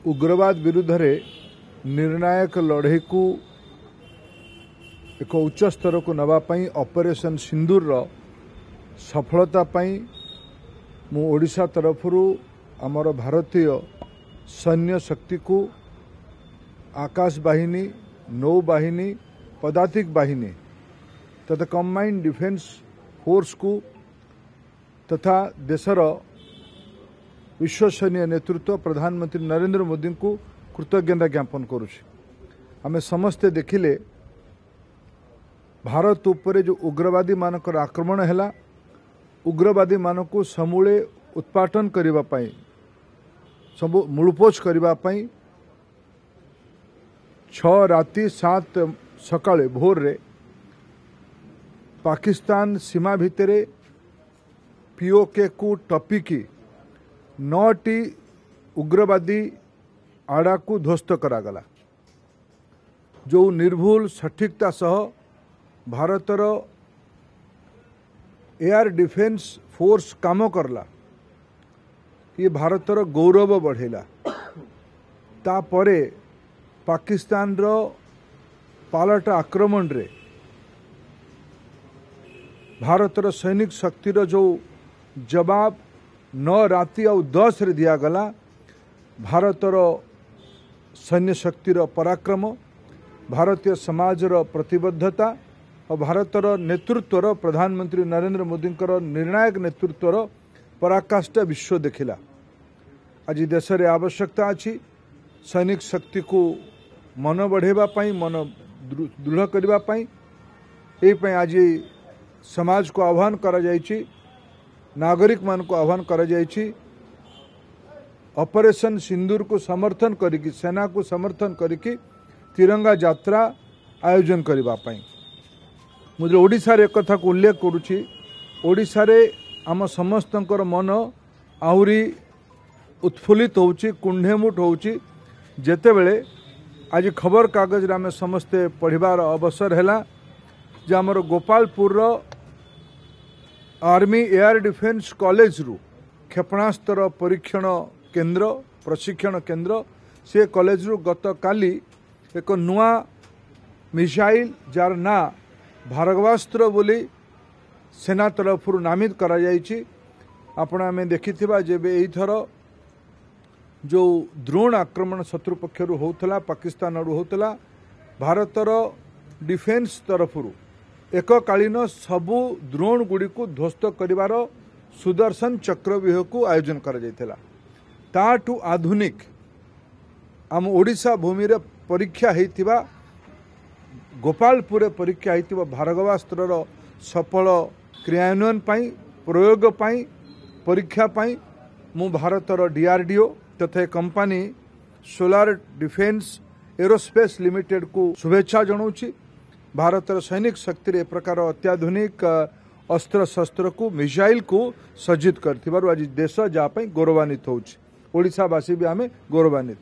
उग्रवाद विरुद्ध रे निर्णायक लड़ाई को एक उच्च स्तर को नवापाई ऑपरेशन सिंदूर रो सफलता पाई मु ओडिशा तरफरु आमर भारतीय सैन्य शक्ति को आकाश बाहिनी नौबाहिनी पदातिक बाहिनी तथा कंबाइंड डिफेंस फोर्स को तथा देशर विश्वसनीय नेतृत्व प्रधानमंत्री नरेंद्र मोदी को कृतज्ञता ज्ञापन करुछि। आमे समस्ते देखिले भारत उपरे जो उग्रवादी मानकर आक्रमण हैला उग्रवादी मानक समूले उत्पाटन करिबा पई सब मूलपोच करिबा पई 6 राति 7 सकाळे भोर रे पाकिस्तान सीमा भितरे पीओके को टपिकी 9टी उग्रवादी आड़ा को ध्वस्त करागला। जो निर्भुल सठिकता सह भारतर एयर डिफेंस फोर्स काम करला ये भारतर गौरव बढ़ेला। तापरे पाकिस्तान रो पालट आक्रमण रे भारतर सैनिक शक्तिर जो जवाब 9 राति और 10 रे दिया गला। भारतर सैन्य शक्तिर पराक्रम भारतीय समाजर प्रतिबद्धता और भारतर नेतृत्वर प्रधानमंत्री नरेंद्र मोदी निर्णायक नेतृत्वर पराकाष्ठा विश्व देखिला। आज देश रे आवश्यकता अछि सैनिक शक्ति को मन बढ़ेबा पई मन दृढ़ करिबा पई ए पई आज समाज को आह्वान करा जायछि नागरिक मान को आह्वान करा जायछि ऑपरेशन सिंदूर को समर्थन करिकी सेना को समर्थन करिकी तिरंगा यात्रा आयोजन करिबा पई मुझे ओडिशा रे एक कथा को उल्लेख करूछि। ओडिशा रे आम समस्तंकर मन आहुरी उत्फुल्लित होउछि कुंढेमुठ होउछि जेते बेले आज खबर कागज रे आमे समस्ते पढ़िबार अवसर हैला जे हमर गोपालपुर रो आर्मी एयर डिफेंस कॉलेज रु क्षेपणास्त्र परीक्षण केंद्र प्रशिक्षण केंद्र से कॉलेज रु गत काली एक नुआ मिसाइल जार ना भार्गवास्त्र बोली सेना तरफ नामित करा जायछि। आपण आमे देखिथिबा जेबे एई थर जो ड्रोन आक्रमण शत्रु पक्षरु होउतला पाकिस्तान रु होउतला भारतर डिफेंस तरफरु एककालीन सबु ड्रोन गुड़ी को ध्वस्त करिवार सुदर्शन चक्रव्यूह को आयोजन करा जायथिला। ताठू आधुनिक आम ओडिशा भूमि रे परीक्षा हेतिबा गोपालपुर परीक्षा हेतिबा भार्गवास्त्रर सफल क्रियान्वयन पाई प्रयोग पाई परीक्षा पाई मु भारतर डीआरडीओ तथा company solar defence aerospace limited को शुभेच्छा जनाऊँगी। भारतर सैनिक शक्ति रे प्रकार अत्याधुनिक अस्त्र शस्त्र को मिसाइल को सज्जित करथिबारु आज देश जा पई गौरवान्वित होउछि। ओडिशावासी भी आमे गौरवान्वित।